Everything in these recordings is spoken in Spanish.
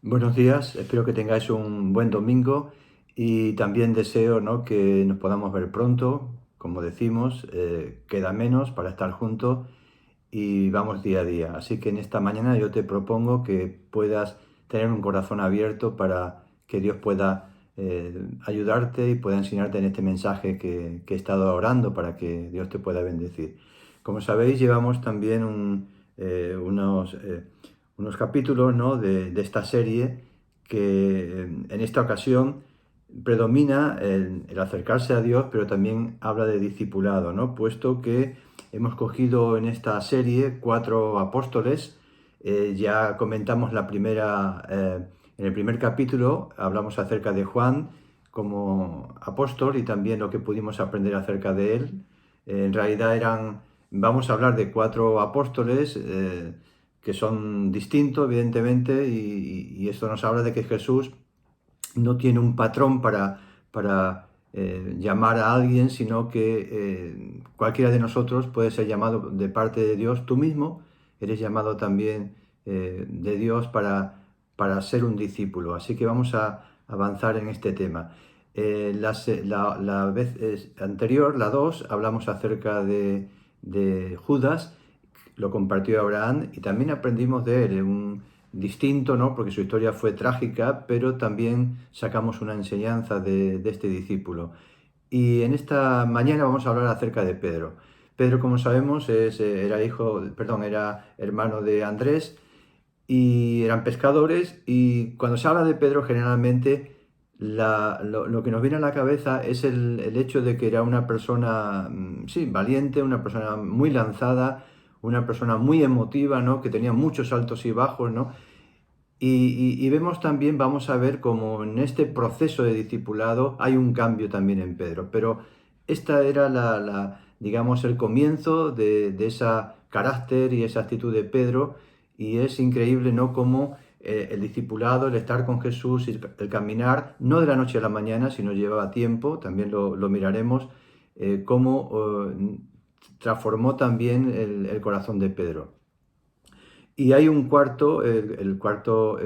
Buenos días, espero que tengáis un buen domingo y también deseo, ¿no?, que nos podamos ver pronto. Como decimos, queda menos para estar juntos y vamos día a día. Así que en esta mañana yo te propongo que puedas tener un corazón abierto para que Dios pueda ayudarte y pueda enseñarte en este mensaje que he estado orando para que Dios te pueda bendecir. Como sabéis, llevamos también unos capítulos, ¿no?, de esta serie que en esta ocasión predomina el acercarse a Dios, pero también habla de discipulado, ¿no? Puesto que hemos cogido en esta serie 4 apóstoles. Ya comentamos en el primer capítulo, hablamos acerca de Juan como apóstol y también lo que pudimos aprender acerca de él. En realidad vamos a hablar de 4 apóstoles que son distintos, evidentemente, y esto nos habla de que Jesús no tiene un patrón para llamar a alguien, sino que cualquiera de nosotros puede ser llamado de parte de Dios. Tú mismo eres llamado también de Dios para ser un discípulo. Así que vamos a avanzar en este tema. La vez anterior, la 2, hablamos acerca de Judas. Lo compartió Abraham y también aprendimos de él, un distinto, ¿no?, porque su historia fue trágica, pero también sacamos una enseñanza de este discípulo. Y en esta mañana vamos a hablar acerca de Pedro. Pedro, como sabemos, era hermano de Andrés y eran pescadores. Y cuando se habla de Pedro, generalmente lo que nos viene a la cabeza es el hecho de que era una persona, sí, valiente, una persona muy lanzada, una persona muy emotiva, ¿no?, que tenía muchos altos y bajos, ¿no? Y vemos también, vamos a ver cómo en este proceso de discipulado hay un cambio también en Pedro. Pero esta era digamos, el comienzo de ese carácter y esa actitud de Pedro. Y es increíble, ¿no?, cómo el discipulado, el estar con Jesús, el caminar, no de la noche a la mañana, sino llevaba tiempo, también lo miraremos, cómo transformó también el corazón de Pedro. Y hay un cuarto, el cuarto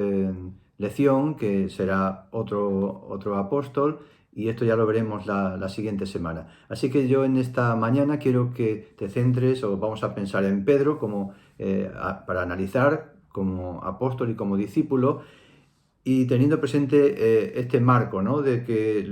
lección, que será otro apóstol, y esto ya lo veremos la siguiente semana. Así que yo en esta mañana quiero que te centres, o vamos a pensar en Pedro como, para analizar como apóstol y como discípulo, y teniendo presente este marco, ¿no?, de que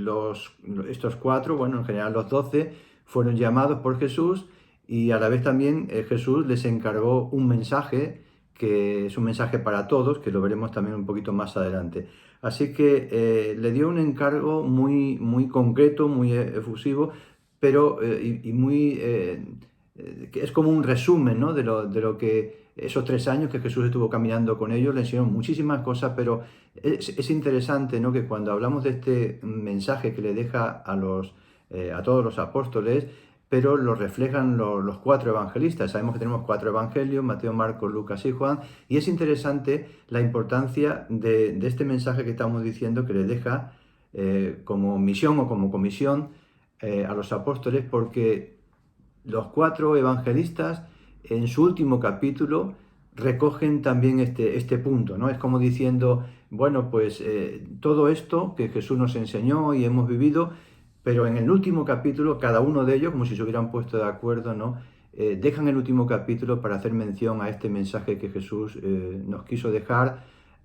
estos 4, bueno, en general los 12, fueron llamados por Jesús, y a la vez también Jesús les encargó un mensaje que es un mensaje para todos, que lo veremos también un poquito más adelante. Así que le dio un encargo muy, muy concreto, muy efusivo, pero y muy que es como un resumen, ¿no?, de lo que esos 3 años que Jesús estuvo caminando con ellos. Le enseñaron muchísimas cosas, pero es interesante, ¿no?, que cuando hablamos de este mensaje que le deja a todos los apóstoles, pero lo reflejan los 4 evangelistas. Sabemos que tenemos 4 evangelios: Mateo, Marcos, Lucas y Juan, y es interesante la importancia de este mensaje que estamos diciendo, que le deja como misión o como comisión a los apóstoles, porque los 4 evangelistas en su último capítulo recogen también este punto, ¿no? Es como diciendo, bueno, pues todo esto que Jesús nos enseñó y hemos vivido, pero en el último capítulo, cada uno de ellos, como si se hubieran puesto de acuerdo, ¿no?, dejan el último capítulo para hacer mención a este mensaje que Jesús nos quiso dejar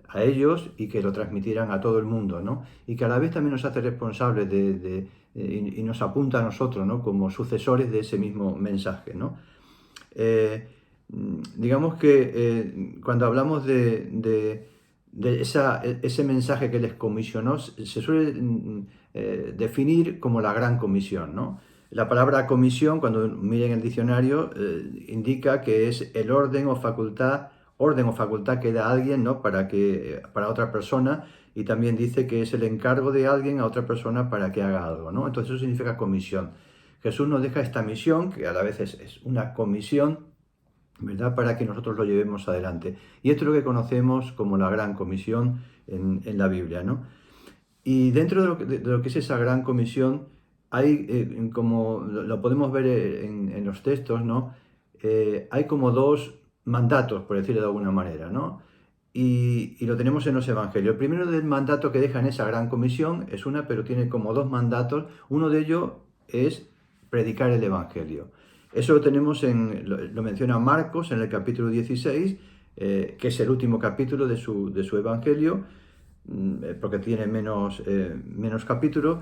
a ellos, y que lo transmitieran a todo el mundo, ¿no? Y que a la vez también nos hace responsables y nos apunta a nosotros, ¿no?, como sucesores de ese mismo mensaje, ¿no? Eh, digamos que cuando hablamos de ese mensaje que les comisionó, se suele definir como la gran comisión, ¿no? La palabra comisión, cuando miren el diccionario, indica que es el orden o facultad que da alguien, ¿no?, para otra persona, y también dice que es el encargo de alguien a otra persona para que haga algo, ¿no? Entonces eso significa comisión. Jesús nos deja esta misión, que a la vez es una comisión, ¿verdad?, para que nosotros lo llevemos adelante. Y esto es lo que conocemos como la Gran Comisión en la Biblia, ¿no? Y dentro de lo que es esa Gran Comisión, hay, como lo podemos ver en los textos, ¿no?, hay como 2 mandatos, por decirlo de alguna manera, ¿no? y lo tenemos en los evangelios. El primero del mandato que deja en esa gran comisión es una, pero tiene como dos mandatos. Uno de ellos es predicar el evangelio. Eso lo tenemos lo menciona Marcos en el capítulo 16, que es el último capítulo de su evangelio, porque tiene menos capítulos.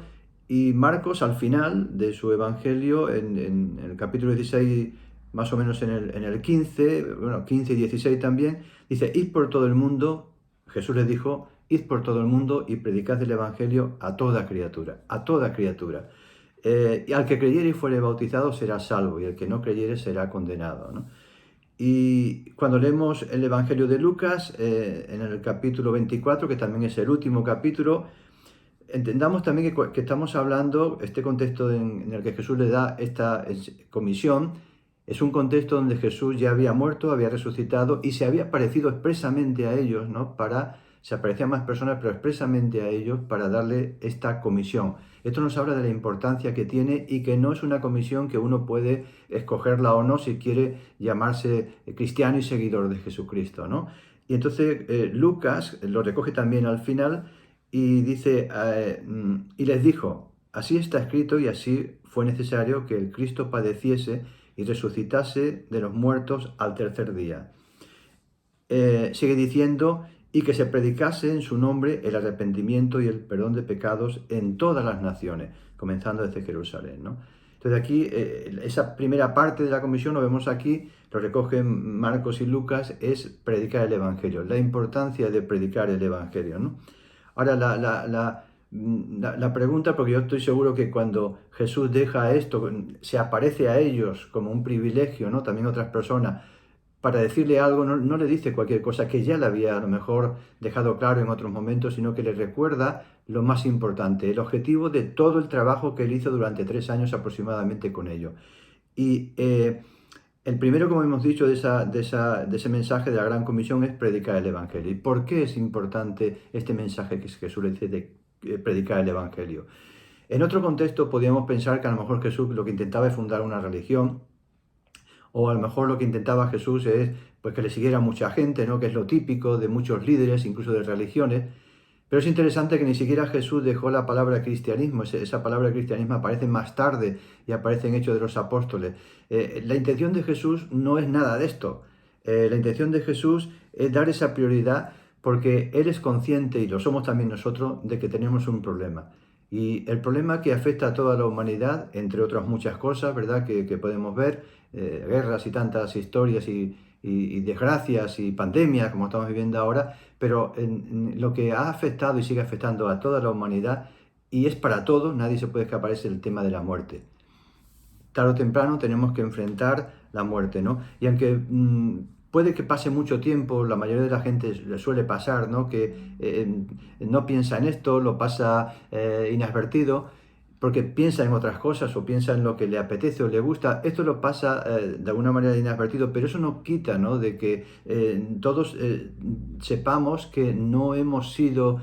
Y Marcos, al final de su evangelio, en el capítulo 16, más o menos en el 15, bueno, 15 y 16 también, dice: id por todo el mundo. Jesús les dijo: id por todo el mundo y predicad el evangelio a toda criatura, a toda criatura. Y al que creyere y fuere bautizado será salvo, y el que no creyere será condenado, ¿no? Y cuando leemos el Evangelio de Lucas, en el capítulo 24, que también es el último capítulo, entendamos también que estamos hablando, este contexto en el que Jesús le da esta comisión, es un contexto donde Jesús ya había muerto, había resucitado y se había aparecido expresamente a ellos, ¿no? Se aparecían más personas, pero expresamente a ellos para darle esta comisión. Esto nos habla de la importancia que tiene y que no es una comisión que uno puede escogerla o no si quiere llamarse cristiano y seguidor de Jesucristo, ¿no? Y entonces Lucas lo recoge también al final y dice, y les dijo: así está escrito y así fue necesario que el Cristo padeciese y resucitase de los muertos al tercer día. Sigue diciendo: y que se predicase en su nombre el arrepentimiento y el perdón de pecados en todas las naciones, comenzando desde Jerusalén, ¿no? Entonces aquí, esa primera parte de la comisión, lo vemos aquí, lo recogen Marcos y Lucas, es predicar el Evangelio, la importancia de predicar el Evangelio, ¿no? Ahora, la pregunta, porque yo estoy seguro que cuando Jesús deja esto, se aparece a ellos como un privilegio, ¿no? También otras personas, para decirle algo, no le dice cualquier cosa que ya le había a lo mejor dejado claro en otros momentos, sino que le recuerda lo más importante, el objetivo de todo el trabajo que él hizo durante 3 años aproximadamente con ellos. Y el primero, como hemos dicho, de ese mensaje de la Gran Comisión es predicar el Evangelio. ¿Y por qué es importante este mensaje que Jesús le dice de predicar el Evangelio? En otro contexto podríamos pensar que a lo mejor Jesús lo que intentaba es fundar una religión, o a lo mejor lo que intentaba Jesús es pues que le siguiera mucha gente, ¿no? Que es lo típico de muchos líderes, incluso de religiones. Pero es interesante que ni siquiera Jesús dejó la palabra cristianismo. Esa palabra cristianismo aparece más tarde y aparece en Hechos de los Apóstoles. La intención de Jesús no es nada de esto. La intención de Jesús es dar esa prioridad porque Él es consciente, y lo somos también nosotros, de que tenemos un problema. Y el problema que afecta a toda la humanidad, entre otras muchas cosas, ¿verdad?, que podemos ver, guerras y tantas historias y desgracias y pandemias como estamos viviendo ahora, pero en lo que ha afectado y sigue afectando a toda la humanidad, y es para todos, nadie se puede escapar, es el tema de la muerte. Tarde o temprano tenemos que enfrentar la muerte, ¿no? Y aunque puede que pase mucho tiempo, la mayoría de la gente le suele pasar, ¿no? Que no piensa en esto, lo pasa inadvertido, porque piensa en otras cosas o piensa en lo que le apetece o le gusta. Esto lo pasa de alguna manera inadvertido, pero eso no quita, ¿no?, de que todos sepamos que no hemos sido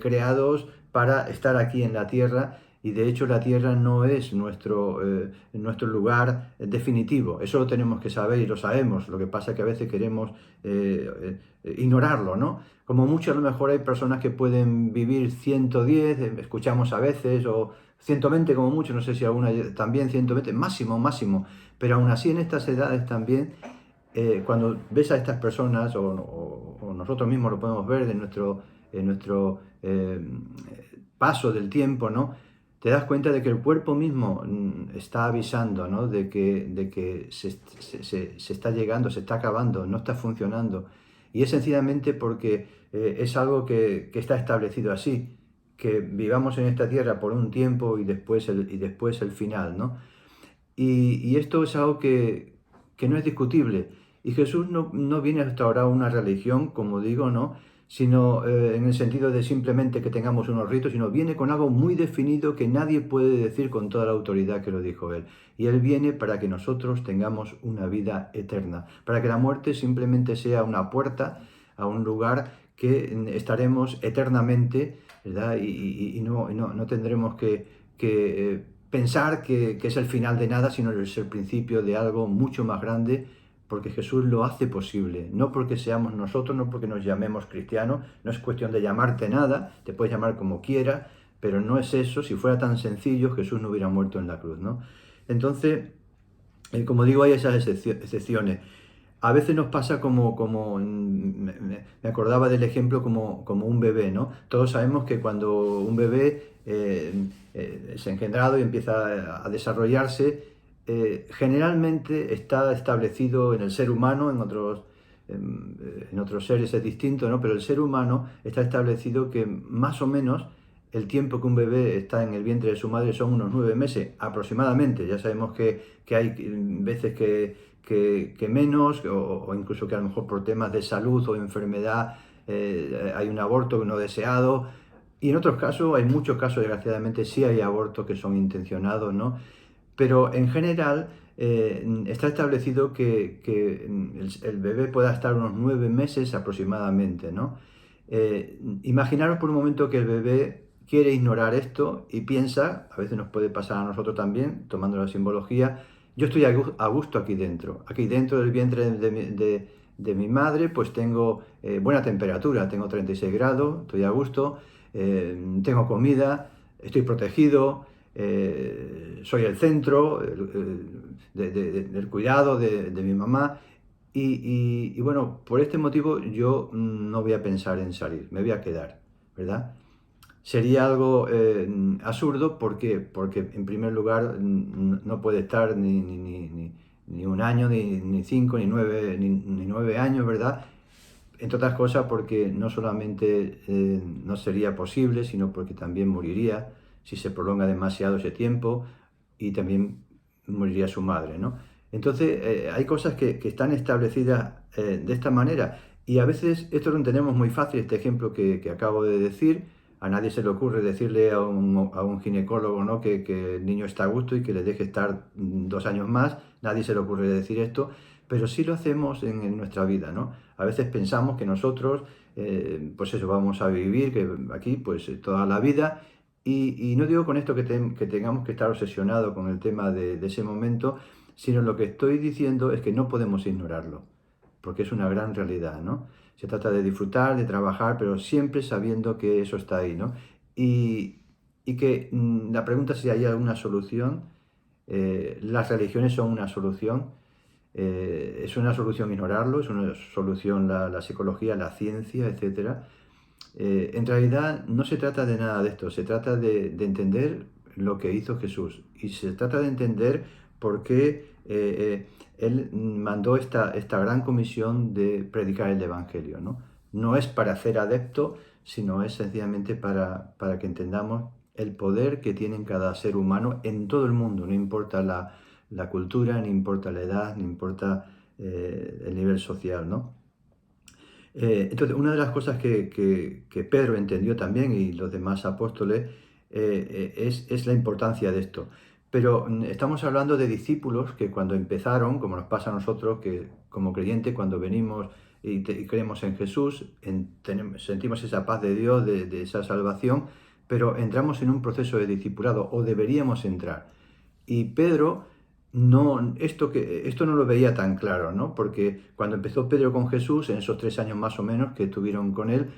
creados para estar aquí en la tierra, y de hecho la tierra no es nuestro lugar definitivo. Eso lo tenemos que saber y lo sabemos. Lo que pasa es que a veces queremos ignorarlo, ¿no? Como mucho, a lo mejor hay personas que pueden vivir 110, escuchamos a veces, o 120 como mucho, no sé si alguna también 120, máximo, pero aún así en estas edades también, cuando ves a estas personas, o nosotros mismos lo podemos ver en nuestro paso del tiempo, ¿no?, te das cuenta de que el cuerpo mismo está avisando, ¿no?, de que se está llegando, se está acabando, no está funcionando. Y es sencillamente porque es algo que está establecido así, que vivamos en esta tierra por un tiempo y después el final, ¿no? Y esto es algo que no es discutible. Y Jesús no viene a restaurar una religión, como digo, ¿no?, sino en el sentido de simplemente que tengamos unos ritos, sino viene con algo muy definido que nadie puede decir con toda la autoridad que lo dijo Él. Y Él viene para que nosotros tengamos una vida eterna, para que la muerte simplemente sea una puerta a un lugar que estaremos eternamente, ¿verdad? Y no tendremos que pensar que es el final de nada, sino es el principio de algo mucho más grande, porque Jesús lo hace posible, no porque seamos nosotros, no porque nos llamemos cristianos, no es cuestión de llamarte nada, te puedes llamar como quieras, pero no es eso. Si fuera tan sencillo, Jesús no hubiera muerto en la cruz, ¿no? Entonces, como digo, hay esas excepciones. A veces nos pasa me acordaba del ejemplo como un bebé, ¿no? Todos sabemos que cuando un bebé es engendrado y empieza a desarrollarse, generalmente está establecido en el ser humano, en otros seres es distinto, ¿no? Pero el ser humano está establecido que más o menos el tiempo que un bebé está en el vientre de su madre son unos 9 meses aproximadamente. Ya sabemos que hay veces que menos, o incluso que a lo mejor por temas de salud o enfermedad hay un aborto no deseado. Y en otros casos, hay muchos casos, desgraciadamente, sí hay abortos que son intencionados, ¿no? Pero en general está establecido que el bebé pueda estar unos 9 meses aproximadamente, ¿no? Imaginaros por un momento que el bebé quiere ignorar esto y piensa, a veces nos puede pasar a nosotros también, tomando la simbología, yo estoy a gusto aquí dentro del vientre de mi madre, pues tengo buena temperatura, tengo 36 grados, estoy a gusto, tengo comida, estoy protegido, soy el centro del cuidado de mi mamá. Y bueno, por este motivo yo no voy a pensar en salir, me voy a quedar, ¿verdad? Sería algo absurdo porque en primer lugar no puede estar ni un año, ni 5, ni 9 años, ¿verdad? Entre otras cosas porque no solamente no sería posible, sino porque también moriría si se prolonga demasiado ese tiempo, y también moriría su madre, ¿no? Entonces hay cosas que están establecidas de esta manera, y a veces esto lo entendemos muy fácil, este ejemplo que acabo de decir. A nadie se le ocurre decirle a un ginecólogo, ¿no? que el niño está a gusto y que le deje estar 2 años más. Nadie se le ocurre decir esto, pero sí lo hacemos en nuestra vida, ¿no? A veces pensamos que nosotros, pues eso, vamos a vivir que aquí pues toda la vida, y no digo con esto que tengamos que estar obsesionados con el tema de ese momento, sino lo que estoy diciendo es que no podemos ignorarlo, porque es una gran realidad, ¿no? Se trata de disfrutar, de trabajar, pero siempre sabiendo que eso está ahí, ¿no? Y, y que la pregunta es si hay alguna solución. Las religiones son una solución. Es una solución ignorarlo, es una solución la psicología, la ciencia, etcétera. En realidad no se trata de nada de esto, se trata de entender lo que hizo Jesús, y se trata de entender por qué Él mandó esta gran comisión de predicar el Evangelio, ¿no? No es para hacer adepto, sino es sencillamente para que entendamos el poder que tiene cada ser humano en todo el mundo, no importa la cultura, ni importa la edad, ni importa el nivel social, ¿no? Entonces, una de las cosas que Pedro entendió también, y los demás apóstoles, es la importancia de esto. Pero estamos hablando de discípulos que cuando empezaron, como nos pasa a nosotros, que como creyentes cuando venimos y creemos en Jesús, sentimos esa paz de Dios, de esa salvación, pero entramos en un proceso de discipulado, o deberíamos entrar. Y Pedro esto no lo veía tan claro, ¿no? Porque cuando empezó Pedro con Jesús, en esos 3 años más o menos que estuvieron con él,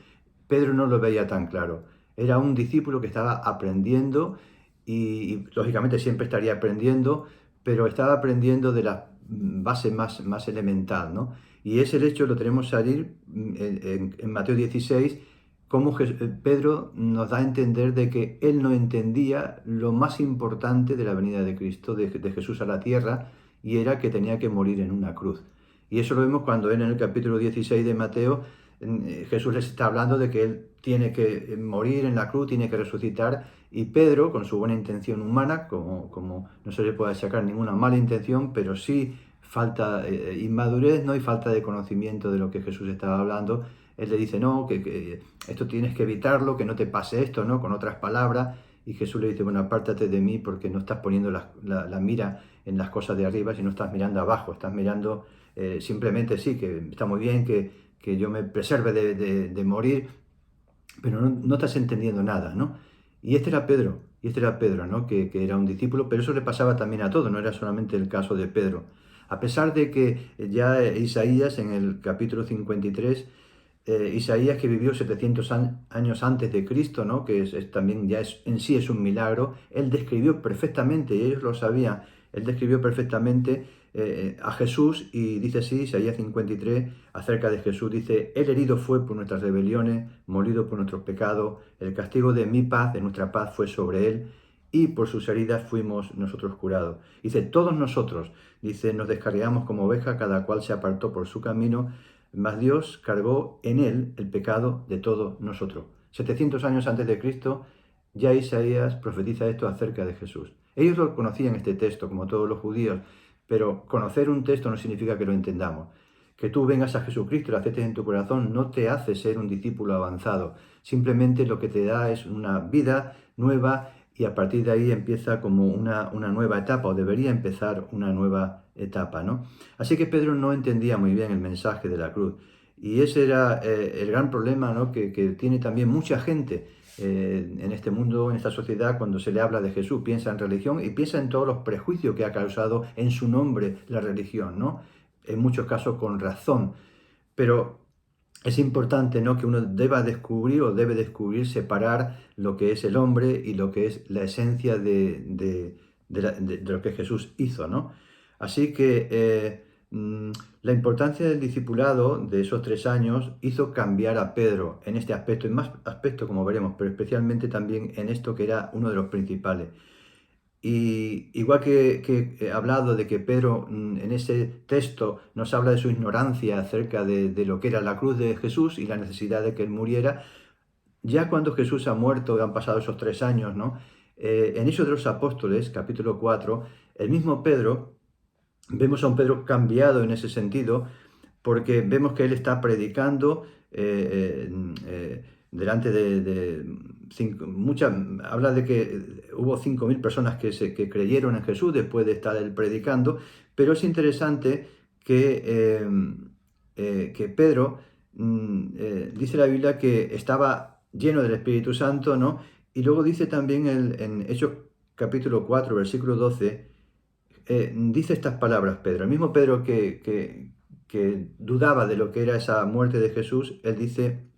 Pedro no lo veía tan claro. Era un discípulo que estaba aprendiendo, y lógicamente siempre estaría aprendiendo, pero estaba aprendiendo de la base más elemental, ¿no? Y ese hecho lo tenemos salir en Mateo 16, cómo Pedro nos da a entender de que él no entendía lo más importante de la venida de Cristo, de Jesús a la tierra, y era que tenía que morir en una cruz. Y eso lo vemos cuando él, en el capítulo 16 de Mateo, Jesús les está hablando de que él tiene que morir en la cruz, tiene que resucitar, y Pedro, con su buena intención humana, como no se le puede sacar ninguna mala intención, pero sí falta inmadurez, ¿no? Y falta de conocimiento de lo que Jesús estaba hablando, él le dice, no, que esto tienes que evitarlo, que no te pase esto, ¿no? Con otras palabras. Y Jesús le dice, bueno, apártate de mí porque no estás poniendo la mira en las cosas de arriba, sino estás mirando abajo, estás mirando simplemente, sí, que está muy bien que yo me preserve de morir, pero no estás entendiendo nada, ¿no? Y este era Pedro, ¿no? Que era un discípulo, pero eso le pasaba también a todos, no era solamente el caso de Pedro. A pesar de que ya Isaías en el capítulo 53, Isaías que vivió 700 años antes de Cristo, ¿no? Que también ya en sí es un milagro, él describió perfectamente, y ellos lo sabían, él describió perfectamente a Jesús y dice así, Isaías 53, acerca de Jesús, dice, Él herido fue por nuestras rebeliones, molido por nuestros pecados, el castigo de mi paz, de nuestra paz fue sobre Él, y por sus heridas fuimos nosotros curados. Dice, todos nosotros, dice, nos descarriamos como oveja, cada cual se apartó por su camino, mas Dios cargó en Él el pecado de todos nosotros. 700 años antes de Cristo, ya Isaías profetiza esto acerca de Jesús. Ellos lo conocían este texto, como todos los judíos, pero conocer un texto no significa que lo entendamos. Que tú vengas a Jesucristo y lo aceptes en tu corazón no te hace ser un discípulo avanzado. Simplemente lo que te da es una vida nueva y a partir de ahí empieza como una nueva etapa, o debería empezar una nueva etapa, ¿no? Así que Pedro no entendía muy bien el mensaje de la cruz. Y ese era el gran problema, ¿no? que tiene también mucha gente en este mundo, en esta sociedad, cuando se le habla de Jesús, piensa en religión y piensa en todos los prejuicios que ha causado en su nombre la religión, ¿no? En muchos casos con razón. Pero es importante, ¿no? Que uno deba descubrir o debe descubrir, separar lo que es el hombre y lo que es la esencia de lo que Jesús hizo, ¿no? Así que la importancia del discipulado de esos 3 años hizo cambiar a Pedro en este aspecto, en más aspectos como veremos, pero especialmente también en esto que era uno de los principales. Y igual que he hablado de que Pedro en ese texto nos habla de su ignorancia acerca de lo que era la cruz de Jesús y la necesidad de que él muriera, ya cuando Jesús ha muerto, han pasado esos 3 años, ¿no? En Hechos de los Apóstoles, capítulo 4, el mismo Pedro, vemos a un Pedro cambiado en ese sentido, porque vemos que él está predicando delante de habla de que hubo 5.000 personas que creyeron en Jesús después de estar él predicando, pero es interesante que Pedro, dice la Biblia que estaba lleno del Espíritu Santo, ¿no? Y luego dice también en Hechos capítulo 4, versículo 12, dice estas palabras Pedro, el mismo Pedro que dudaba de lo que era esa muerte de Jesús, él dice,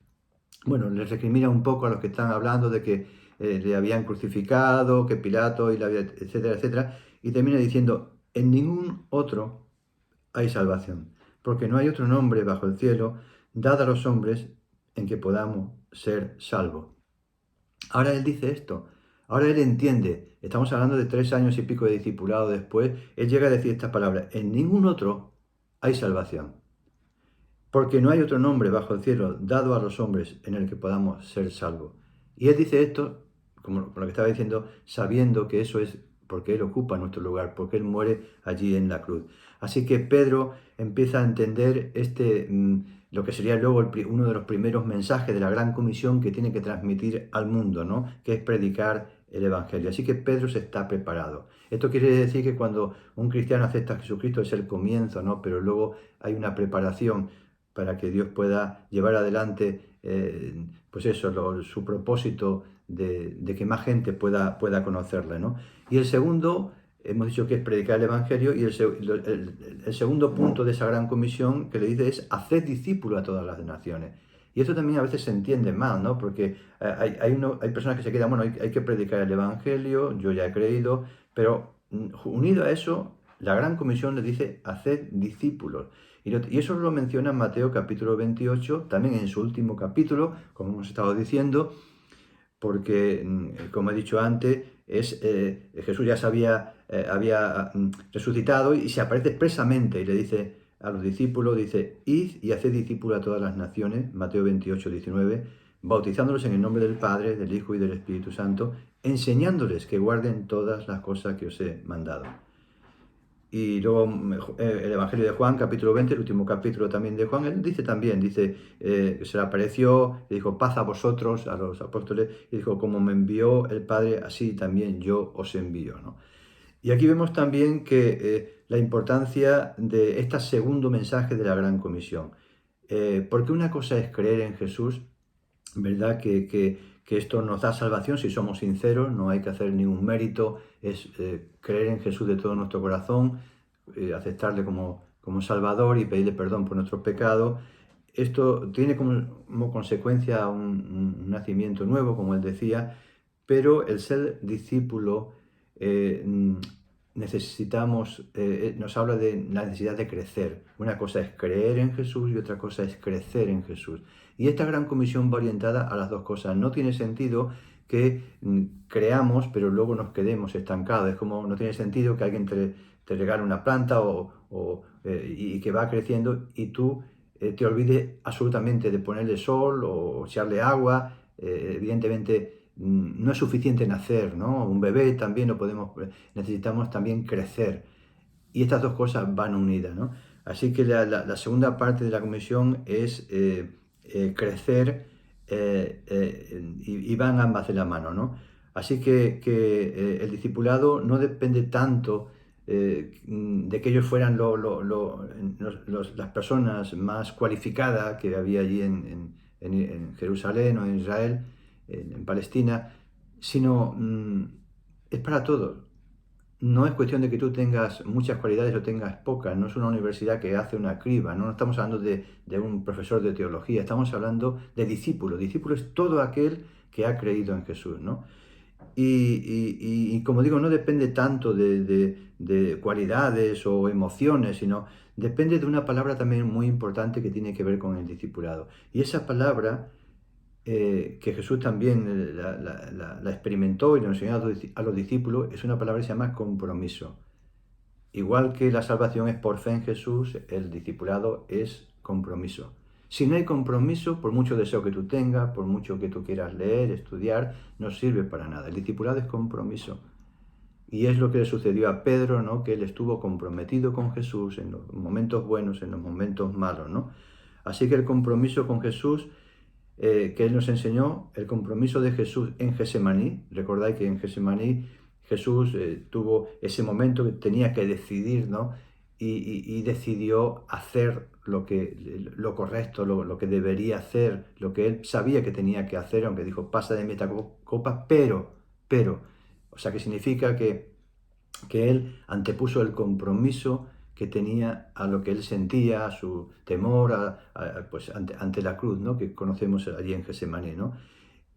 bueno, les recrimina un poco a los que están hablando de que le habían crucificado, que Pilato, y etcétera, etcétera, y termina diciendo, en ningún otro hay salvación, porque no hay otro nombre bajo el cielo dado a los hombres en que podamos ser salvos. Ahora él dice esto, ahora él entiende, estamos hablando de 3 años y pico de discipulado después, él llega a decir estas palabras, en ningún otro hay salvación, porque no hay otro nombre bajo el cielo dado a los hombres en el que podamos ser salvos. Y él dice esto, como lo que estaba diciendo, sabiendo que eso es porque él ocupa nuestro lugar, porque él muere allí en la cruz. Así que Pedro empieza a entender lo que sería luego uno de los primeros mensajes de la gran comisión que tiene que transmitir al mundo, ¿no? Que es predicar el Evangelio. Así que Pedro se está preparado. Esto quiere decir que cuando un cristiano acepta a Jesucristo es el comienzo, ¿no? Pero luego hay una preparación para que Dios pueda llevar adelante, pues eso, su propósito de que más gente pueda conocerle, ¿no? Y el segundo, hemos dicho que es predicar el Evangelio, y el segundo punto de esa gran comisión que le dice es hacer discípulos a todas las naciones. Y esto también a veces se entiende mal, ¿no? Porque hay personas que se quedan, bueno, hay que predicar el Evangelio, yo ya he creído, pero unido a eso, la gran comisión le dice hacer discípulos. Y eso lo menciona en Mateo capítulo 28, también en su último capítulo, como hemos estado diciendo, porque, como he dicho antes, Jesús ya había resucitado y se aparece expresamente y le dice a los discípulos, dice, id y haced discípulos a todas las naciones, Mateo 28, 19, bautizándolos en el nombre del Padre, del Hijo y del Espíritu Santo, enseñándoles que guarden todas las cosas que os he mandado. Y luego el Evangelio de Juan, capítulo 20, el último capítulo también de Juan, él dice también, que se le apareció, le dijo, paz a vosotros, a los apóstoles, y dijo, como me envió el Padre, así también yo os envío, ¿no? Y aquí vemos también que la importancia de este segundo mensaje de la Gran Comisión. Porque una cosa es creer en Jesús, ¿verdad? Que esto nos da salvación si somos sinceros, no hay que hacer ningún mérito, es creer en Jesús de todo nuestro corazón, aceptarle como Salvador y pedirle perdón por nuestros pecados. Esto tiene como consecuencia un nacimiento nuevo, como él decía, pero el ser discípulo eh, nos habla de la necesidad de crecer. Una cosa es creer en Jesús y otra cosa es crecer en Jesús. Y esta gran comisión va orientada a las dos cosas. No tiene sentido que creamos, pero luego nos quedemos estancados. Es como no tiene sentido que alguien te regale una planta y que va creciendo y tú te olvides absolutamente de ponerle sol o echarle agua. Evidentemente no es suficiente nacer, ¿no? Un bebé también necesitamos también crecer. Y estas dos cosas van unidas, ¿no? Así que la segunda parte de la comisión es crecer y van ambas de la mano, ¿no? Así que el discipulado no depende tanto de que ellos fueran las personas más cualificadas que había allí en Jerusalén o en Israel, en Palestina, sino es para todos. No es cuestión de que tú tengas muchas cualidades o tengas pocas, no es una universidad que hace una criba, no estamos hablando de un profesor de teología, estamos hablando de discípulo. Discípulo es todo aquel que ha creído en Jesús, ¿no? Y como digo, no depende tanto de cualidades o emociones, sino depende de una palabra también muy importante que tiene que ver con el discipulado. Y esa palabra que Jesús también la experimentó y le enseñó a los discípulos, es una palabra que se llama compromiso. Igual que la salvación es por fe en Jesús, el discipulado es compromiso. Si no hay compromiso, por mucho deseo que tú tengas, por mucho que tú quieras leer, estudiar, no sirve para nada. El discipulado es compromiso. Y es lo que le sucedió a Pedro, ¿no? Que él estuvo comprometido con Jesús en los momentos buenos, en los momentos malos, ¿no? Así que el compromiso con Jesús que Él nos enseñó, el compromiso de Jesús en Gesemaní. Recordáis que en Gesemaní Jesús tuvo ese momento que tenía que decidir, ¿no? Y decidió hacer lo correcto, lo que debería hacer, lo que Él sabía que tenía que hacer, aunque dijo, pasa de mí esta copa, pero, o sea, que significa que él antepuso el compromiso que tenía a lo que él sentía, a su temor pues ante la cruz, ¿no? Que conocemos allí en Getsemaní, ¿no?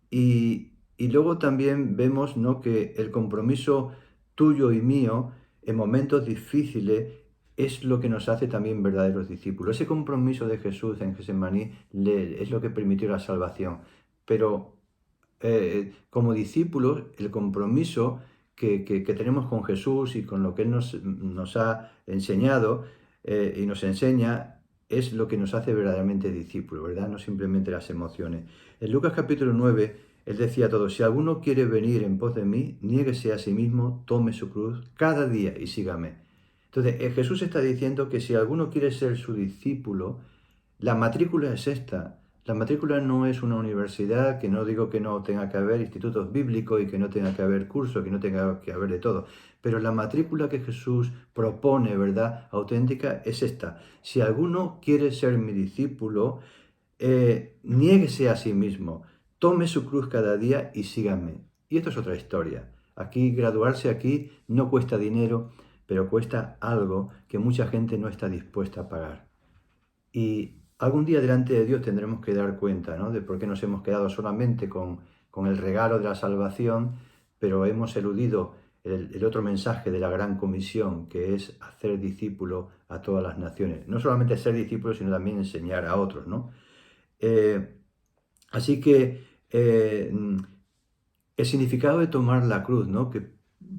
Y luego también vemos, ¿no? Que el compromiso tuyo y mío en momentos difíciles es lo que nos hace también verdaderos discípulos. Ese compromiso de Jesús en Getsemaní es lo que permitió la salvación. Pero como discípulos, el compromiso que tenemos con Jesús y con lo que Él nos ha enseñado y nos enseña es lo que nos hace verdaderamente discípulos, ¿verdad? No simplemente las emociones. En Lucas capítulo 9, Él decía a todos, si alguno quiere venir en pos de mí, niéguese a sí mismo, tome su cruz cada día y sígame. Entonces, Jesús está diciendo que si alguno quiere ser su discípulo, la matrícula es esta. La matrícula no es una universidad, que no digo que no tenga que haber institutos bíblicos y que no tenga que haber cursos, que no tenga que haber de todo. Pero la matrícula que Jesús propone, ¿verdad? Auténtica, es esta. Si alguno quiere ser mi discípulo, niéguese a sí mismo, tome su cruz cada día y sígame. Y esto es otra historia. Aquí, graduarse aquí no cuesta dinero, pero cuesta algo que mucha gente no está dispuesta a pagar. Y algún día delante de Dios tendremos que dar cuenta, ¿no? De por qué nos hemos quedado solamente con el regalo de la salvación, pero hemos eludido el otro mensaje de la gran comisión, que es hacer discípulos a todas las naciones. No solamente ser discípulos, sino también enseñar a otros, ¿no? Eh, Así que el significado de tomar la cruz, ¿no? Que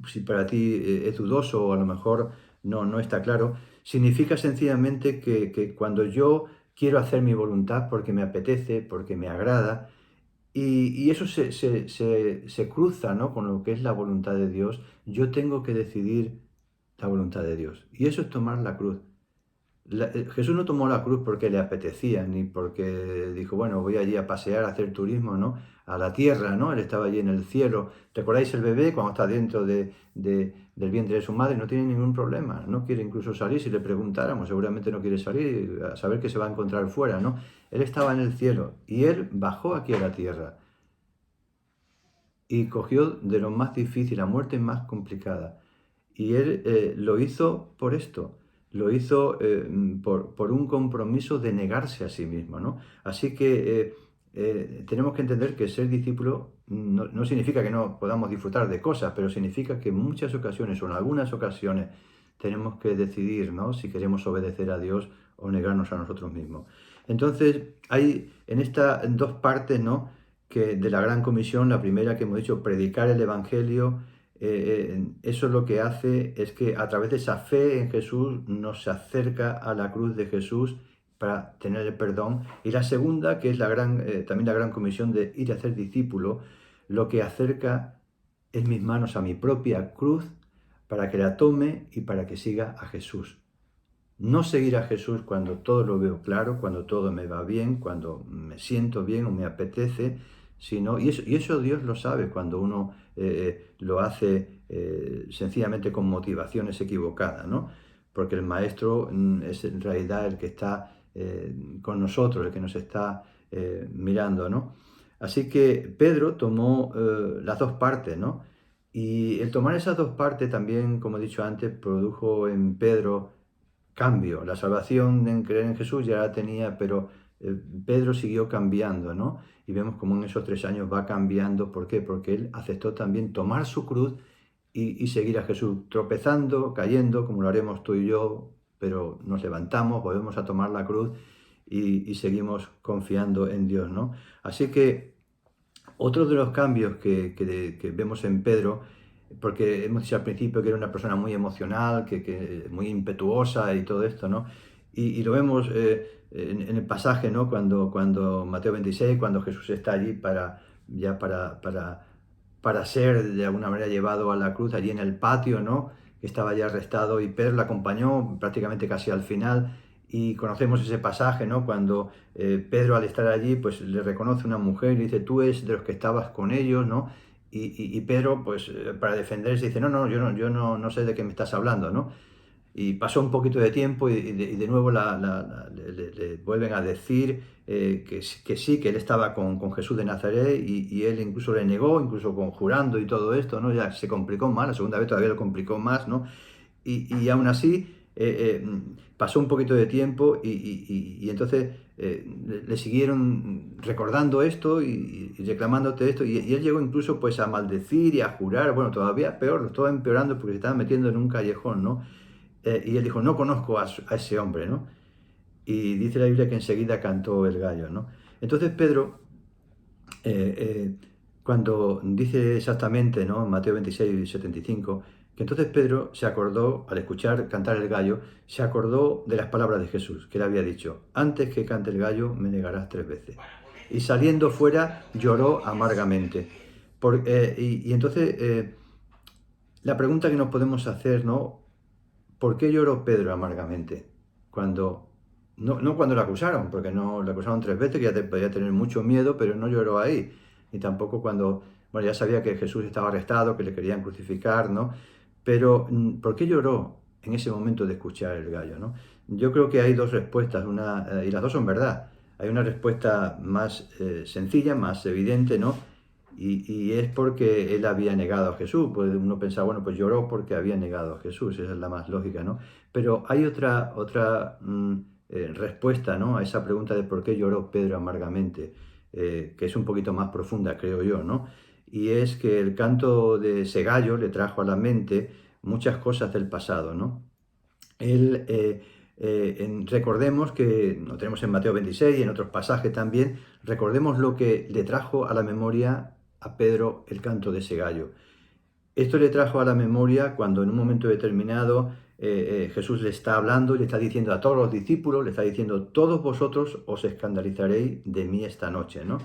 si para ti es dudoso o a lo mejor no está claro, significa sencillamente que cuando yo quiero hacer mi voluntad porque me apetece, porque me agrada, y eso se cruza, ¿no? Con lo que es la voluntad de Dios, yo tengo que decidir la voluntad de Dios. Y eso es tomar la cruz. Jesús no tomó la cruz porque le apetecía, ni porque dijo, bueno, voy allí a pasear, a hacer turismo, ¿no? A la tierra, ¿no? Él estaba allí en el cielo. ¿Recordáis el bebé cuando está dentro del vientre de su madre? No tiene ningún problema, no quiere incluso salir. Si le preguntáramos, seguramente no quiere salir, a saber qué se va a encontrar fuera, ¿no? Él estaba en el cielo y él bajó aquí a la tierra y cogió de lo más difícil, la muerte más complicada. Y él lo hizo por esto. lo hizo por un compromiso de negarse a sí mismo, ¿no? Así que tenemos que entender que ser discípulo no significa que no podamos disfrutar de cosas, pero significa que en muchas ocasiones o en algunas ocasiones tenemos que decidir, ¿no? Si queremos obedecer a Dios o negarnos a nosotros mismos. Entonces, hay en estas dos partes, ¿no? Que de la Gran Comisión, la primera que hemos dicho, predicar el Evangelio, eso lo que hace es que a través de esa fe en Jesús nos acerca a la cruz de Jesús para tener el perdón. Y la segunda, que es también la Gran Comisión de ir a hacer discípulo, lo que acerca en mis manos a mi propia cruz para que la tome y para que siga a Jesús. No seguir a Jesús cuando todo lo veo claro, cuando todo me va bien, cuando me siento bien o me apetece, y eso Dios lo sabe cuando uno lo hace sencillamente con motivaciones equivocadas, ¿no? Porque el Maestro es en realidad el que está con nosotros, el que nos está mirando, ¿no? Así que Pedro tomó las dos partes, ¿no? Y el tomar esas dos partes también, como he dicho antes, produjo en Pedro cambio. La salvación en creer en Jesús ya la tenía, pero Pedro siguió cambiando, ¿no? Y vemos como en esos 3 años va cambiando. ¿Por qué? Porque él aceptó también tomar su cruz y seguir a Jesús, tropezando, cayendo, como lo haremos tú y yo, pero nos levantamos, volvemos a tomar la cruz y seguimos confiando en Dios, ¿no? Así que otro de los cambios que vemos en Pedro, porque hemos dicho al principio que era una persona muy emocional, que muy impetuosa y todo esto, ¿no? Y lo vemos en el pasaje, ¿no? Cuando Mateo 26, cuando Jesús está allí para ser de alguna manera llevado a la cruz, allí en el patio, ¿no? Que estaba ya arrestado y Pedro le acompañó prácticamente casi al final. Y conocemos ese pasaje, ¿no? Cuando Pedro al estar allí, pues le reconoce una mujer y le dice, tú eres de los que estabas con ellos, ¿no? Y Pedro, pues para defenderse, dice, no, no, yo no sé de qué me estás hablando, ¿no? Y pasó un poquito de tiempo y de nuevo le vuelven a decir que sí, que él estaba con Jesús de Nazaret y él incluso le negó, incluso conjurando y todo esto, ¿no? Ya se complicó más, la segunda vez todavía lo complicó más, ¿no? Y aún así pasó un poquito de tiempo y entonces le siguieron recordando esto y reclamándote esto y él llegó incluso pues a maldecir y a jurar, bueno, todavía peor, lo estaba empeorando porque se estaba metiendo en un callejón, ¿no? Y él dijo, no conozco a ese hombre, ¿no? Y dice la Biblia que enseguida cantó el gallo, ¿no? Entonces Pedro, eh, eh, cuando dice exactamente, ¿no? En Mateo 26, 75, que entonces Pedro se acordó, al escuchar cantar el gallo, se acordó de las palabras de Jesús, que le había dicho, antes que cante el gallo me negarás 3 veces. Y saliendo fuera lloró amargamente. Y entonces la pregunta que nos podemos hacer, ¿no? ¿Por qué lloró Pedro amargamente? Cuando, no cuando le acusaron, porque no le acusaron 3 veces, que podía tener mucho miedo, pero no lloró ahí. Ni tampoco cuando, bueno, ya sabía que Jesús estaba arrestado, que le querían crucificar, ¿no? Pero, ¿por qué lloró en ese momento de escuchar el gallo, ¿no? Yo creo que hay dos respuestas, y las dos son verdad. Hay una respuesta más sencilla, más evidente, ¿no? Y es porque él había negado a Jesús. Puede uno pensar, bueno, pues lloró porque había negado a Jesús, esa es la más lógica, ¿no? Pero hay otra respuesta, ¿no? A esa pregunta de por qué lloró Pedro amargamente, que es un poquito más profunda, creo yo, ¿no? Y es que el canto de ese gallo le trajo a la mente muchas cosas del pasado, ¿no? Él, recordemos que, lo tenemos en Mateo 26 y en otros pasajes también, recordemos lo que le trajo a la memoria a Pedro el canto de ese gallo. Esto le trajo a la memoria cuando en un momento determinado Jesús le está hablando y le está diciendo a todos los discípulos, le está diciendo, todos vosotros os escandalizaréis de mí esta noche, ¿no?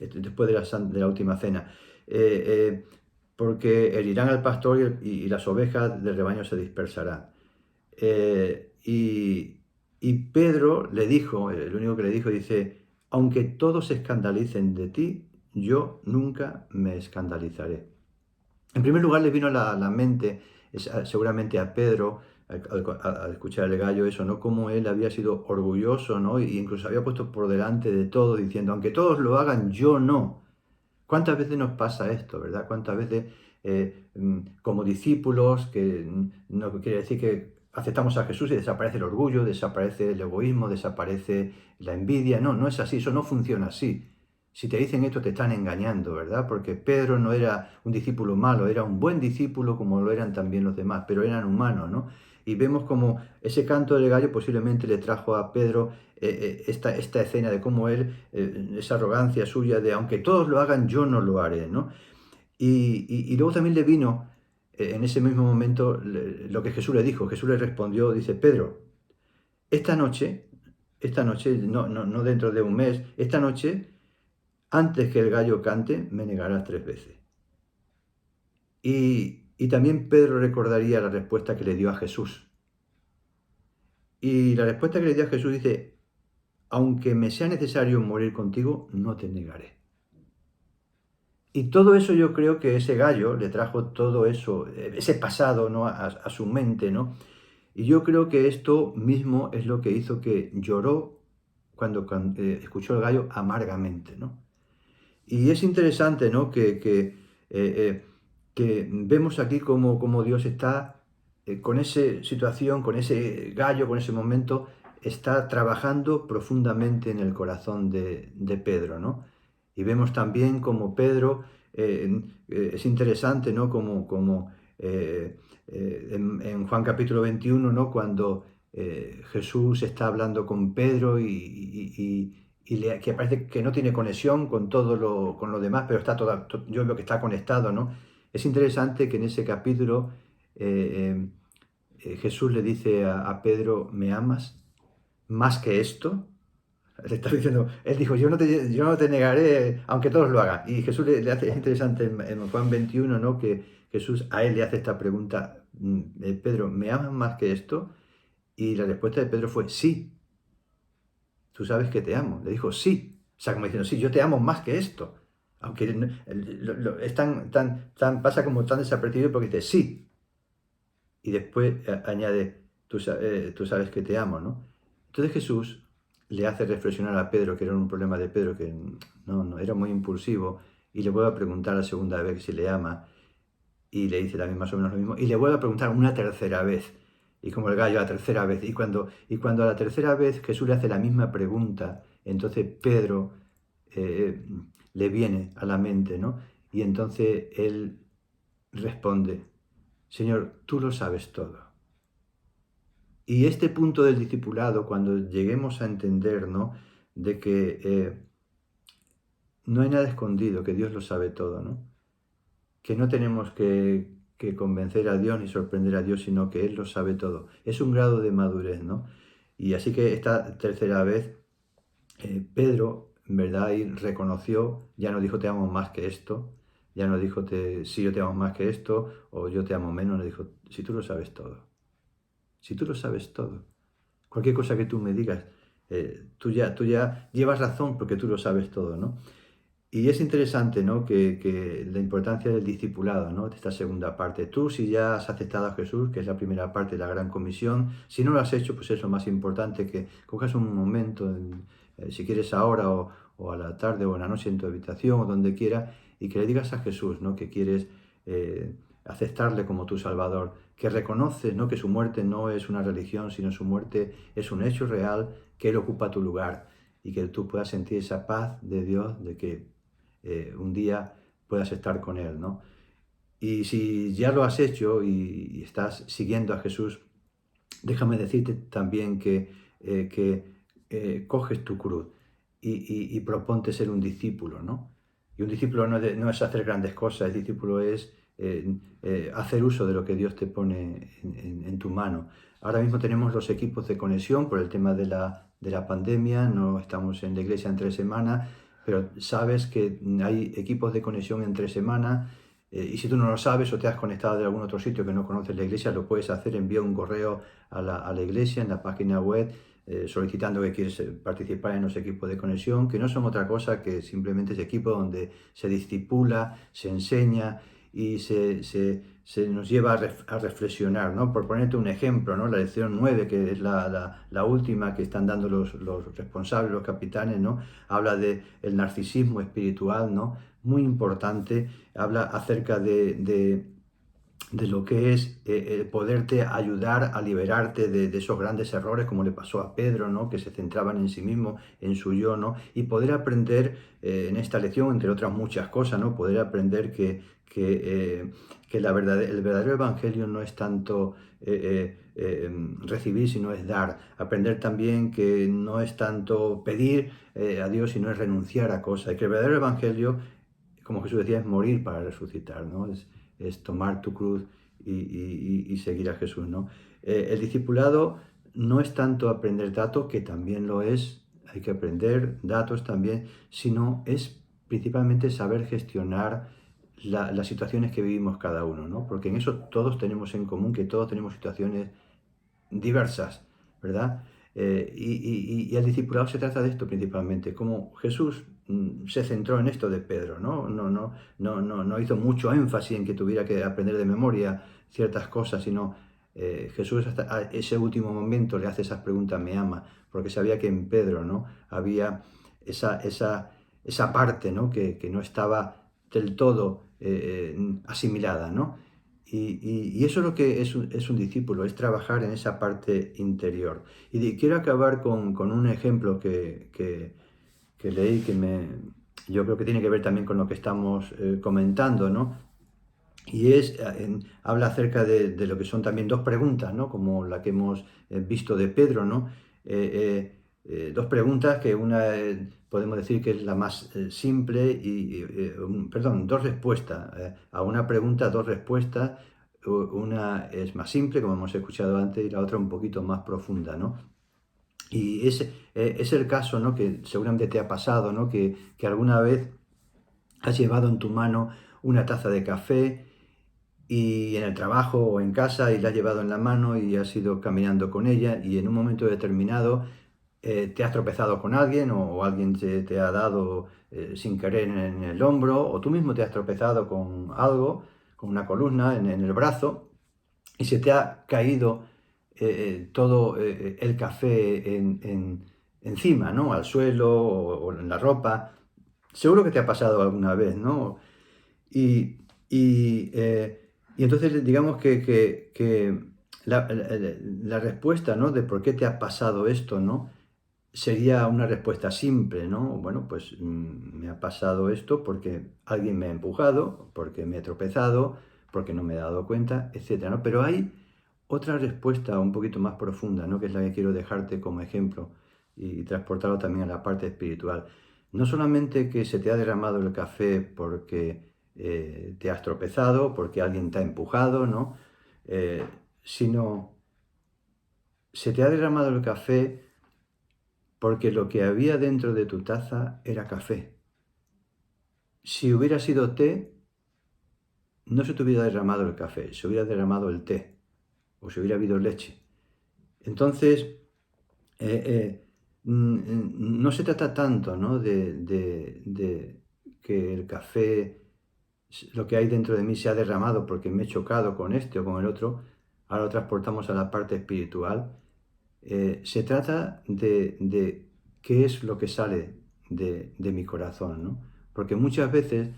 Después de la última cena. Eh, eh, Porque herirán al pastor y las ovejas del rebaño se dispersarán. Y Pedro le dijo, el único que le dijo, dice, aunque todos se escandalicen de ti, yo nunca me escandalizaré. En primer lugar, le vino a la mente, seguramente a Pedro, al escuchar el gallo, eso, ¿no? Cómo él había sido orgulloso, ¿no? Y incluso había puesto por delante de todo, diciendo, aunque todos lo hagan, yo no. ¿Cuántas veces nos pasa esto, verdad? ¿Cuántas veces como discípulos, que no quiere decir que aceptamos a Jesús y desaparece el orgullo, desaparece el egoísmo, desaparece la envidia. No, no es así, eso no funciona así. Si te dicen esto te están engañando, ¿verdad? Porque Pedro no era un discípulo malo, era un buen discípulo como lo eran también los demás, pero eran humanos, ¿no? Y vemos como ese canto del gallo posiblemente le trajo a Pedro esta escena de cómo él, esa arrogancia suya de aunque todos lo hagan, yo no lo haré, ¿no? Y luego también le vino en ese mismo momento lo que Jesús le dijo. Jesús le respondió, dice, Pedro, esta noche, no dentro de un mes, esta noche, antes que el gallo cante, me negarás 3 veces. Y también Pedro recordaría la respuesta que le dio a Jesús. Y la respuesta que le dio a Jesús dice, aunque me sea necesario morir contigo, no te negaré. Y todo eso yo creo que ese gallo le trajo todo eso, ese pasado, ¿no? a su mente, ¿no? Y yo creo que esto mismo es lo que hizo que lloró cuando escuchó el gallo amargamente, ¿no? Y es interesante, ¿no? Que vemos aquí cómo Dios está con esa situación, con ese gallo, con ese momento, está trabajando profundamente en el corazón de Pedro, ¿no? Y vemos también como Pedro, es interesante, ¿no? En Juan capítulo 21, ¿no? Cuando Jesús está hablando con Pedro que parece que no tiene conexión con con lo demás, pero yo veo que está conectado, ¿no? Es interesante que en ese capítulo eh, Jesús le dice a Pedro, ¿me amas más que esto? Le está diciendo, él dijo, yo no te negaré, aunque todos lo hagan. Y Jesús le hace, es interesante en Juan 21, ¿no? Que Jesús a él le hace esta pregunta, Pedro, ¿me amas más que esto? Y la respuesta de Pedro fue, sí, tú sabes que te amo. Le dijo, sí. O sea, como diciendo, sí, yo te amo más que esto. Aunque es pasa como tan desapercibido porque dice, sí. Y después añade, tú sabes que te amo, ¿no? Entonces Jesús le hace reflexionar a Pedro, que era un problema de Pedro, que no era muy impulsivo, y le vuelve a preguntar la segunda vez si le ama, y le dice también más o menos lo mismo, y le vuelve a preguntar una tercera vez, y como el gallo a la tercera vez, y cuando a la tercera vez Jesús le hace la misma pregunta, entonces Pedro le viene a la mente, ¿no? Y entonces él responde, Señor, tú lo sabes todo. Y este punto del discipulado, cuando lleguemos a entender, ¿no? De que no hay nada escondido, que Dios lo sabe todo, ¿no? Que no tenemos que convencer a Dios ni sorprender a Dios, sino que Él lo sabe todo. Es un grado de madurez, ¿no? Y así que esta tercera vez, Pedro, en verdad, ahí reconoció, ya no dijo te amo más que esto, ya no dijo si yo te amo más que esto, o yo te amo menos, le dijo, si tú lo sabes todo, si tú lo sabes todo, cualquier cosa que tú me digas, tú ya llevas razón porque tú lo sabes todo, ¿no? Y es interesante, ¿no? Que la importancia del discipulado, ¿no? De esta segunda parte. Tú, si ya has aceptado a Jesús, que es la primera parte de la gran comisión, si no lo has hecho, pues es lo más importante, que cojas un momento, si quieres ahora o a la tarde o en la noche en tu habitación o donde quiera, y que le digas a Jesús, ¿no? Que quieres aceptarle como tu Salvador, que reconoces, ¿no? Que su muerte no es una religión, sino su muerte es un hecho real, que Él ocupa tu lugar y que tú puedas sentir esa paz de Dios, de que un día puedas estar con Él, ¿no? Y si ya lo has hecho y estás siguiendo a Jesús, déjame decirte también que coges tu cruz y proponte ser un discípulo, ¿no? Y un discípulo no es hacer grandes cosas, el discípulo es hacer uso de lo que Dios te pone en tu mano. Ahora mismo tenemos los equipos de conexión por el tema de la pandemia, no estamos en la iglesia en 3 semanas, pero sabes que hay equipos de conexión en 3 semanas, y si tú no lo sabes o te has conectado de algún otro sitio que no conoces la iglesia, lo puedes hacer, envía un correo a la iglesia en la página web solicitando que quieres participar en los equipos de conexión, que no son otra cosa que simplemente ese equipo donde se discipula, se enseña y se nos lleva a reflexionar, ¿no? Por ponerte un ejemplo, ¿no? La lección 9, que es la última que están dando los responsables, los capitanes, ¿no? Habla del narcisismo espiritual, ¿no? Muy importante, habla acerca de lo que es poderte ayudar a liberarte de esos grandes errores, como le pasó a Pedro, ¿no? Que se centraban en sí mismo, en su yo, ¿no? Y poder aprender en esta lección, entre otras muchas cosas, ¿no? Poder aprender que el verdadero evangelio no es tanto recibir, sino es dar. Aprender también que no es tanto pedir a Dios, sino es renunciar a cosas. Y que el verdadero evangelio, como Jesús decía, es morir para resucitar, ¿no? Es tomar tu cruz y seguir a Jesús, ¿no? El discipulado no es tanto aprender datos, que también lo es, hay que aprender datos también, sino es principalmente saber gestionar las situaciones que vivimos cada uno, ¿no? Porque en eso todos tenemos en común que todos tenemos situaciones diversas, ¿verdad? Y el discipulado se trata de esto principalmente, como Jesús se centró en esto de Pedro, ¿no? No hizo mucho énfasis en que tuviera que aprender de memoria ciertas cosas, sino Jesús hasta ese último momento le hace esas preguntas, me ama, porque sabía que en Pedro, ¿no? Había esa parte, ¿no? Que no estaba del todo asimilada, ¿no? Y eso es lo que es un discípulo, es trabajar en esa parte interior. Quiero acabar con un ejemplo que leí yo creo que tiene que ver también con lo que estamos comentando, ¿no? Y habla acerca de lo que son también dos preguntas, ¿no? Como la que hemos visto de Pedro, ¿no? Dos preguntas que una podemos decir que es la más simple perdón, dos respuestas. A una pregunta, dos respuestas. Una es más simple, como hemos escuchado antes, y la otra un poquito más profunda, ¿no? Y es el caso, ¿no? Que seguramente te ha pasado, ¿no? Que alguna vez has llevado en tu mano una taza de café y en el trabajo o en casa y la has llevado en la mano y has ido caminando con ella y en un momento determinado te has tropezado con alguien o alguien te ha dado sin querer en el hombro o tú mismo te has tropezado con algo, con una columna en el brazo y se te ha caído todo el café encima, ¿no? Al suelo o en la ropa. Seguro que te ha pasado alguna vez, ¿no? Y, y entonces digamos que la respuesta, ¿no? De por qué te ha pasado esto, ¿no? Sería una respuesta simple, ¿no? Bueno, pues me ha pasado esto porque alguien me ha empujado, porque me he tropezado, porque no me he dado cuenta, etcétera, ¿no? Pero hay otra respuesta un poquito más profunda, ¿no? Que es la que quiero dejarte como ejemplo y transportarlo también a la parte espiritual. No solamente que se te ha derramado el café porque te has tropezado, porque alguien te ha empujado, ¿no? Eh, Sino se te ha derramado el café porque lo que había dentro de tu taza era café. Si hubiera sido té, no se te hubiera derramado el café, se hubiera derramado el té o se hubiera habido leche. Entonces, no se trata tanto, ¿no? de que el café, lo que hay dentro de mí se ha derramado porque me he chocado con este o con el otro, ahora lo transportamos a la parte espiritual. Se trata de qué es lo que sale de mi corazón, ¿no? Porque muchas veces,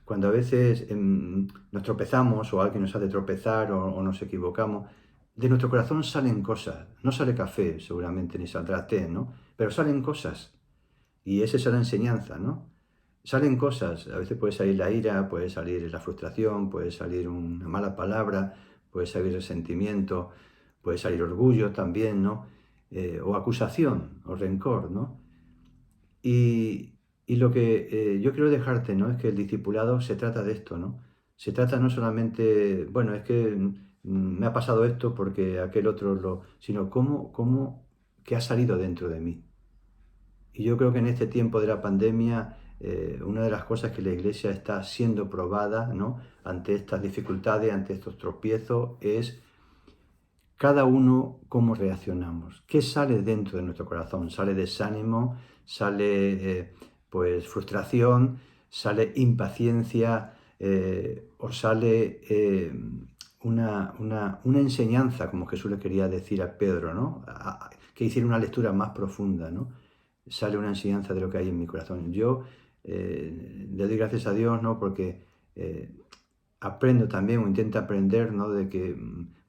cuando a veces nos tropezamos o alguien nos hace tropezar o nos equivocamos, de nuestro corazón salen cosas. No sale café, seguramente, ni saldrá té, ¿no? Pero salen cosas. Y esa es la enseñanza, ¿no? Salen cosas. A veces puede salir la ira, puede salir la frustración, puede salir una mala palabra, puede salir resentimiento, puede salir orgullo también, ¿no? O acusación o rencor, ¿no? Y lo que yo quiero dejarte, ¿no? Es que el discipulado se trata de esto, ¿no? Se trata no solamente, bueno, es que me ha pasado esto porque aquel otro sino qué ha salido dentro de mí. Y yo creo que en este tiempo de la pandemia, una de las cosas que la Iglesia está siendo probada, ¿no? Ante estas dificultades, ante estos tropiezos, es cada uno cómo reaccionamos. ¿Qué sale dentro de nuestro corazón? ¿Sale desánimo? ¿Sale pues frustración? ¿Sale impaciencia? ¿O sale una enseñanza, como Jesús le quería decir a Pedro, ¿no? Que hiciera una lectura más profunda, ¿no? Sale una enseñanza de lo que hay en mi corazón. Yo le doy gracias a Dios, ¿no? Porque aprendo también o intento aprender, ¿no? De que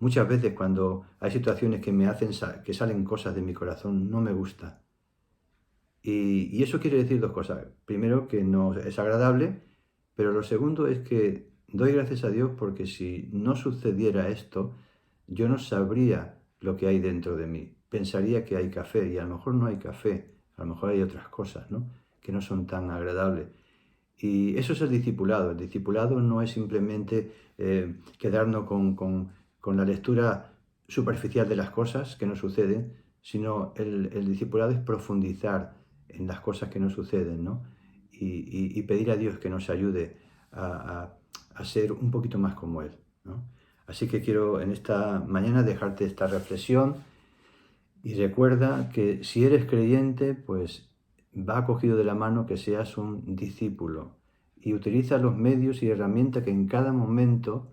muchas veces cuando hay situaciones que me hacen que salen cosas de mi corazón, no me gusta. Y eso quiere decir dos cosas. Primero, que no es agradable, pero lo segundo es que doy gracias a Dios porque si no sucediera esto, yo no sabría lo que hay dentro de mí. Pensaría que hay café y a lo mejor no hay café, a lo mejor hay otras cosas, ¿no? Que no son tan agradables. Y eso es el discipulado. El discipulado no es simplemente quedarnos con la lectura superficial de las cosas que nos suceden, sino el discipulado es profundizar en las cosas que nos suceden, ¿no? Y pedir a Dios que nos ayude a, a ser un poquito más como Él, ¿no? Así que quiero en esta mañana dejarte esta reflexión y recuerda que si eres creyente, pues va cogido de la mano que seas un discípulo y utiliza los medios y herramientas que en cada momento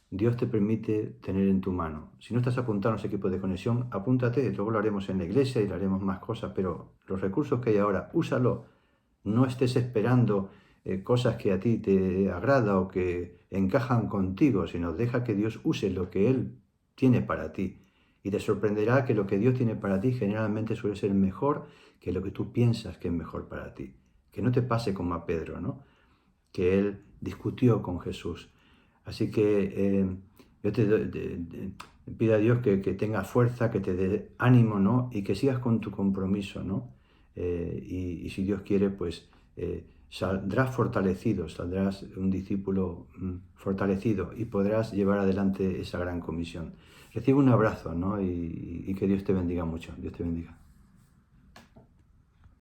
Dios te permite tener en tu mano. Si no estás apuntado a los equipos de conexión, apúntate, luego lo haremos en la iglesia y lo haremos más cosas, pero los recursos que hay ahora, úsalo. No estés esperando cosas que a ti te agrada o que encajan contigo, sino deja que Dios use lo que Él tiene para ti. Y te sorprenderá que lo que Dios tiene para ti generalmente suele ser mejor que lo que tú piensas que es mejor para ti. Que no te pase como a Pedro, ¿no? Que él discutió con Jesús. Así que yo te pido a Dios que tengas fuerza, que te dé ánimo, ¿no? Y que sigas con tu compromiso, ¿no? Y si Dios quiere, pues saldrás fortalecido, saldrás un discípulo fortalecido y podrás llevar adelante esa gran comisión. Recibe un abrazo, ¿no? Y que Dios te bendiga mucho. Dios te bendiga.